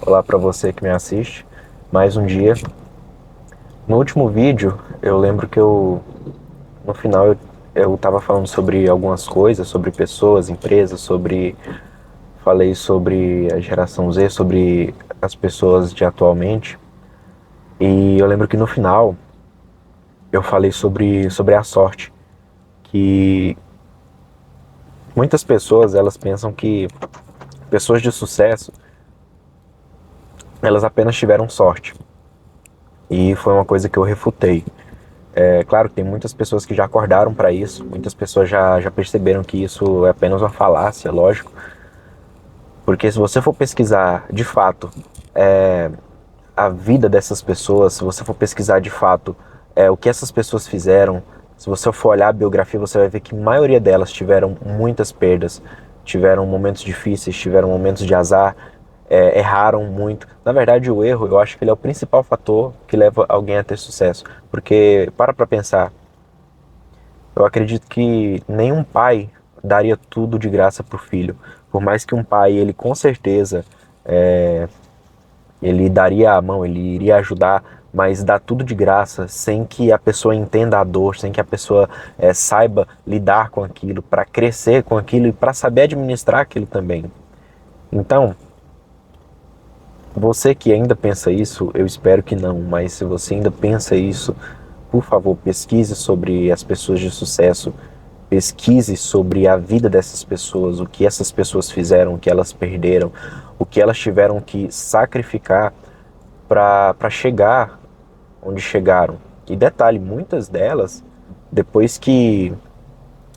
Olá para você que me assiste. Mais um dia. No último vídeo, eu lembro que no final, eu tava falando sobre algumas coisas, sobre pessoas, empresas, falei sobre a geração Z, sobre as pessoas de atualmente. E eu lembro que no final, eu falei sobre a sorte, que muitas pessoas, elas pensam que pessoas de sucesso, elas apenas tiveram sorte. E foi uma coisa que eu refutei. É claro que tem muitas pessoas que já acordaram para isso, muitas pessoas já perceberam que isso é apenas uma falácia, lógico, porque se você for pesquisar de fato a vida dessas pessoas, se você for pesquisar de fato o que essas pessoas fizeram, se você for olhar a biografia, você vai ver que a maioria delas tiveram muitas perdas, tiveram momentos difíceis, tiveram momentos de azar, erraram muito. Na verdade, o erro, eu acho que ele é o principal fator que leva alguém a ter sucesso, porque para pensar. Eu acredito que nenhum pai daria tudo de graça pro filho. Por mais que um pai, ele com certeza, ele daria a mão, ele iria ajudar, mas dar tudo de graça sem que a pessoa entenda a dor, sem que a pessoa saiba lidar com aquilo, para crescer com aquilo e para saber administrar aquilo também. Então, você que ainda pensa isso, eu espero que não, mas se você ainda pensa isso, por favor, pesquise sobre as pessoas de sucesso, pesquise sobre a vida dessas pessoas, o que essas pessoas fizeram, o que elas perderam, o que elas tiveram que sacrificar para chegar onde chegaram. E detalhe, muitas delas, depois que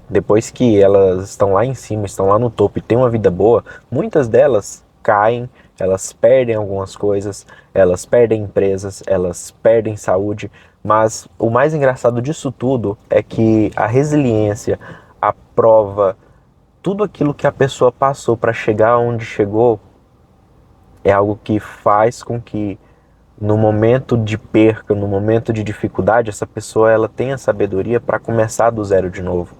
depois que elas estão lá em cima, estão lá no topo e têm uma vida boa, muitas delas caem, elas perdem algumas coisas, elas perdem empresas, elas perdem saúde, mas o mais engraçado disso tudo é que a resiliência, a prova, tudo aquilo que a pessoa passou para chegar onde chegou é algo que faz com que no momento de perca, no momento de dificuldade, essa pessoa ela tenha sabedoria para começar do zero de novo.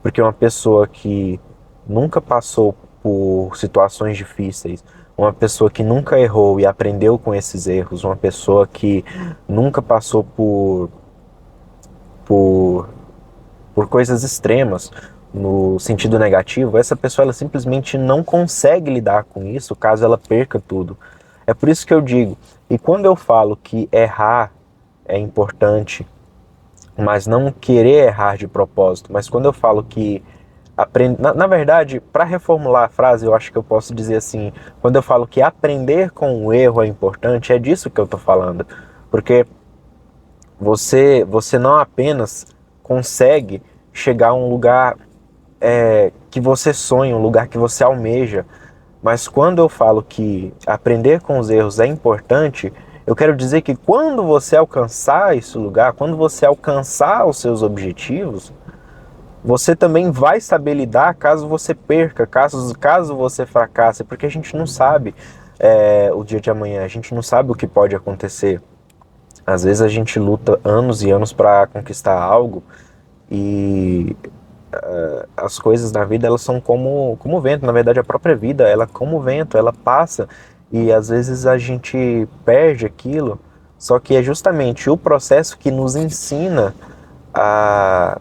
Porque uma pessoa que nunca passou por situações difíceis, uma pessoa que nunca errou e aprendeu com esses erros, uma pessoa que nunca passou por, por coisas extremas no sentido negativo, essa pessoa ela simplesmente não consegue lidar com isso caso ela perca tudo. É por isso que eu digo, e quando eu falo que errar é importante, mas não querer errar de propósito, mas quando eu falo que na verdade, para reformular a frase, eu acho que eu posso dizer assim, quando eu falo que aprender com o erro é importante, é disso que eu estou falando. Porque você não apenas consegue chegar a um lugar que você sonha, um lugar que você almeja, mas quando eu falo que aprender com os erros é importante, eu quero dizer que quando você alcançar esse lugar, quando você alcançar os seus objetivos, você também vai saber lidar caso você perca, caso você fracasse, porque a gente não sabe o dia de amanhã, a gente não sabe o que pode acontecer. Às vezes a gente luta anos e anos para conquistar algo e as coisas na vida elas são como o vento, na verdade a própria vida ela é como o vento, ela passa e às vezes a gente perde aquilo, só que é justamente o processo que nos ensina a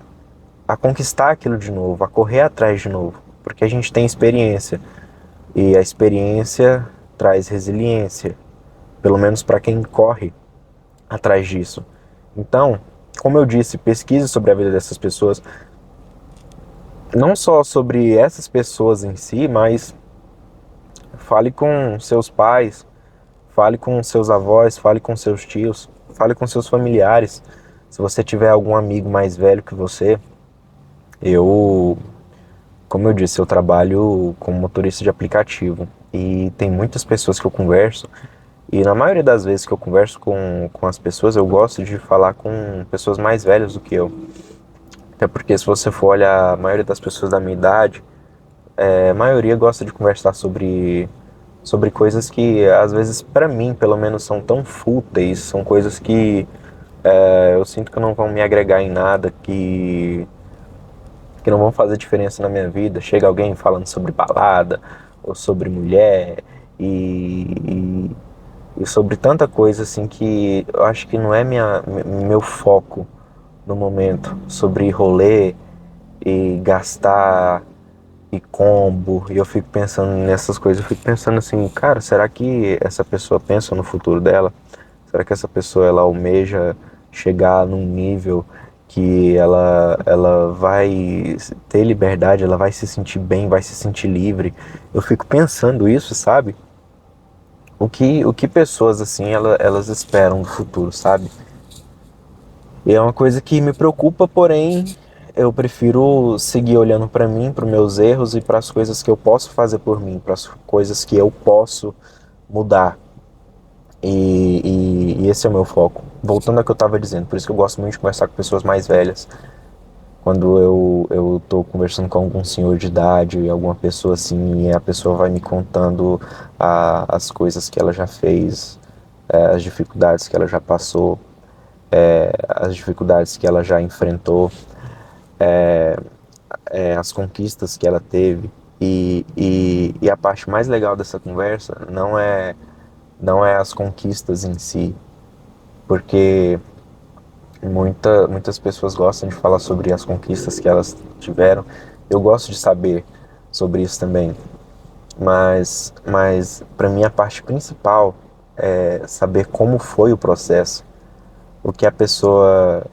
conquistar aquilo de novo, a correr atrás de novo, porque a gente tem experiência e a experiência traz resiliência, pelo menos para quem corre atrás disso. Então, como eu disse, pesquise sobre a vida dessas pessoas, não só sobre essas pessoas em si, mas fale com seus pais, fale com seus avós, fale com seus tios, fale com seus familiares. Se você tiver algum amigo mais velho que você, eu como eu disse, eu trabalho como motorista de aplicativo e tem muitas pessoas que eu converso e na maioria das vezes que eu converso com as pessoas eu gosto de falar com pessoas mais velhas do que eu. Até porque se você for olhar a maioria das pessoas da minha idade, a maioria gosta de conversar sobre coisas que às vezes para mim pelo menos são tão fúteis, são coisas que eu sinto que não vão me agregar em nada, que não vão fazer diferença na minha vida. Chega alguém falando sobre balada ou sobre mulher sobre tanta coisa assim que eu acho que não é meu foco no momento, sobre rolê e gastar e combo, e eu fico pensando nessas coisas, eu fico pensando assim, cara, será que essa pessoa pensa no futuro dela? Será que essa pessoa ela almeja chegar num nível que ela vai ter liberdade, ela vai se sentir bem, vai se sentir livre? Eu fico pensando isso, sabe? O que pessoas assim elas esperam do futuro, sabe? E é uma coisa que me preocupa, porém eu prefiro seguir olhando para mim, para os meus erros e para as coisas que eu posso fazer por mim, para as coisas que eu posso mudar. E esse é o meu foco. Voltando ao que eu estava dizendo, por isso que eu gosto muito de conversar com pessoas mais velhas. Quando eu tô conversando com algum senhor de idade, alguma pessoa assim, e a pessoa vai me contando as coisas que ela já fez, as dificuldades que ela já passou, as dificuldades que ela já enfrentou, as conquistas que ela teve. E a parte mais legal dessa conversa não é as conquistas em si, porque muitas pessoas gostam de falar sobre as conquistas que elas tiveram. Eu gosto de saber sobre isso também, mas para mim a parte principal é saber como foi o processo, o que a pessoa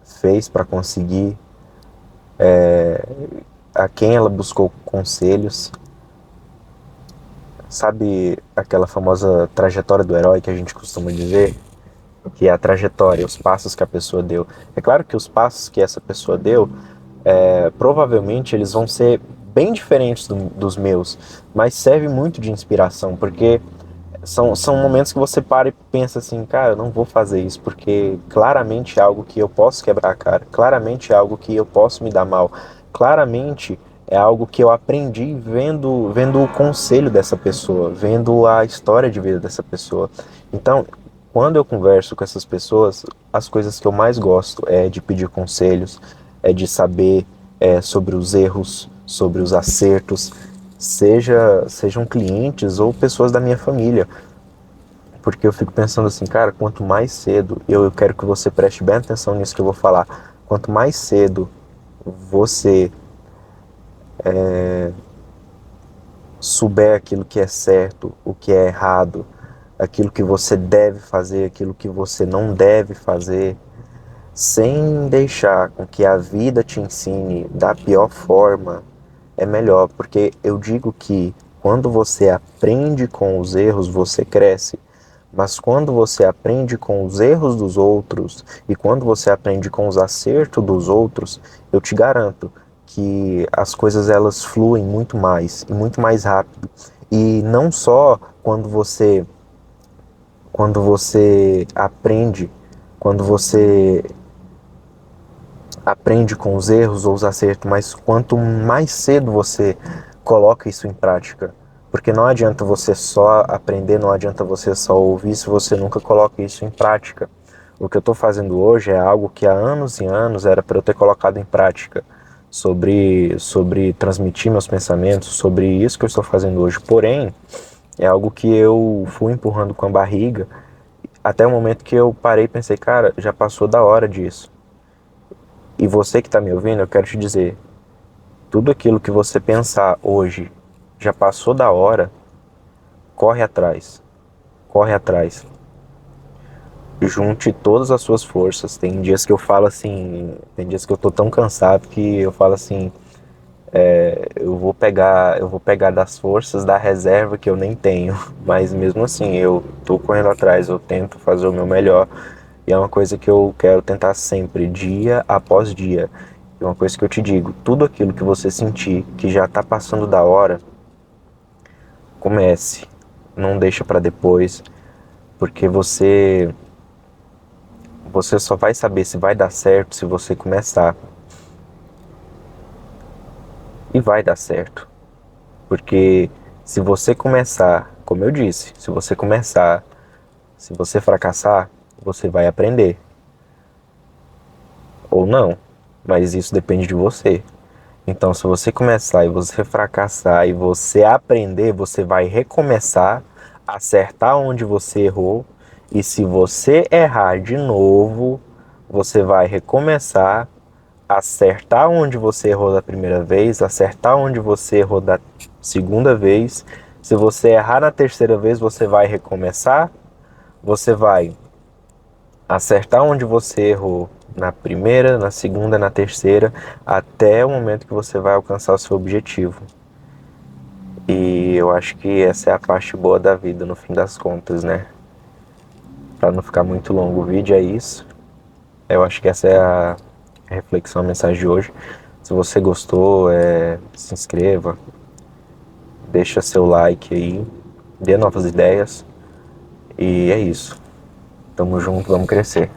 fez para conseguir, a quem ela buscou conselhos. Sabe aquela famosa trajetória do herói que a gente costuma dizer? Que é a trajetória, os passos que a pessoa deu. É claro que os passos que essa pessoa deu, provavelmente eles vão ser bem diferentes dos meus, mas serve muito de inspiração, porque são momentos que você para e pensa assim, cara, eu não vou fazer isso, porque claramente é algo que eu posso quebrar a cara, claramente é algo que eu posso me dar mal, claramente é algo que eu aprendi vendo o conselho dessa pessoa, vendo a história de vida dessa pessoa. Então, quando eu converso com essas pessoas, as coisas que eu mais gosto é de pedir conselhos, é de saber sobre os erros, sobre os acertos, sejam clientes ou pessoas da minha família. Porque eu fico pensando assim, cara, quanto mais cedo, eu quero que você preste bem atenção nisso que eu vou falar, quanto mais cedo você souber aquilo que é certo, o que é errado, aquilo que você deve fazer, aquilo que você não deve fazer, sem deixar com que a vida te ensine da pior forma, é melhor, porque eu digo que quando você aprende com os erros, você cresce. Mas quando você aprende com os erros dos outros e quando você aprende com os acertos dos outros, eu te garanto que as coisas elas fluem muito mais e muito mais rápido. E não só quando você aprende com os erros ou os acertos, mas quanto mais cedo você coloca isso em prática. Porque não adianta você só aprender, não adianta você só ouvir se você nunca coloca isso em prática. O que eu estou fazendo hoje é algo que há anos e anos era para eu ter colocado em prática, sobre transmitir meus pensamentos, sobre isso que eu estou fazendo hoje. Porém, é algo que eu fui empurrando com a barriga até o momento que eu parei e pensei, cara, já passou da hora disso. E você que está me ouvindo, eu quero te dizer, tudo aquilo que você pensar hoje já passou da hora, corre atrás, corre atrás. Junte todas as suas forças. Tem dias que eu falo assim, tem dias que eu tô tão cansado que eu falo assim, eu vou pegar das forças da reserva que eu nem tenho, mas mesmo assim eu tô correndo atrás, eu tento fazer o meu melhor. E é uma coisa que eu quero tentar sempre, dia após dia. E uma coisa que eu te digo, tudo aquilo que você sentir que já está passando da hora, comece. Não deixa para depois, porque você só vai saber se vai dar certo se você começar. E vai dar certo. Porque se você começar, como eu disse, se você fracassar, você vai aprender. Ou não, mas isso depende de você. Então, se você começar e você fracassar e você aprender, você vai recomeçar acertar onde você errou, e se você errar de novo, você vai recomeçar, acertar onde você errou da primeira vez, acertar onde você errou da segunda vez. Se você errar na terceira vez, você vai recomeçar, você vai acertar onde você errou na primeira, na segunda, na terceira, até o momento que você vai alcançar o seu objetivo. E eu acho que essa é a parte boa da vida, no fim das contas, né? Para não ficar muito longo o vídeo, é isso. Eu acho que essa é a reflexão, a mensagem de hoje. Se você gostou, se inscreva, deixa seu like aí, dê novas ideias. E é isso. Tamo junto, vamos crescer.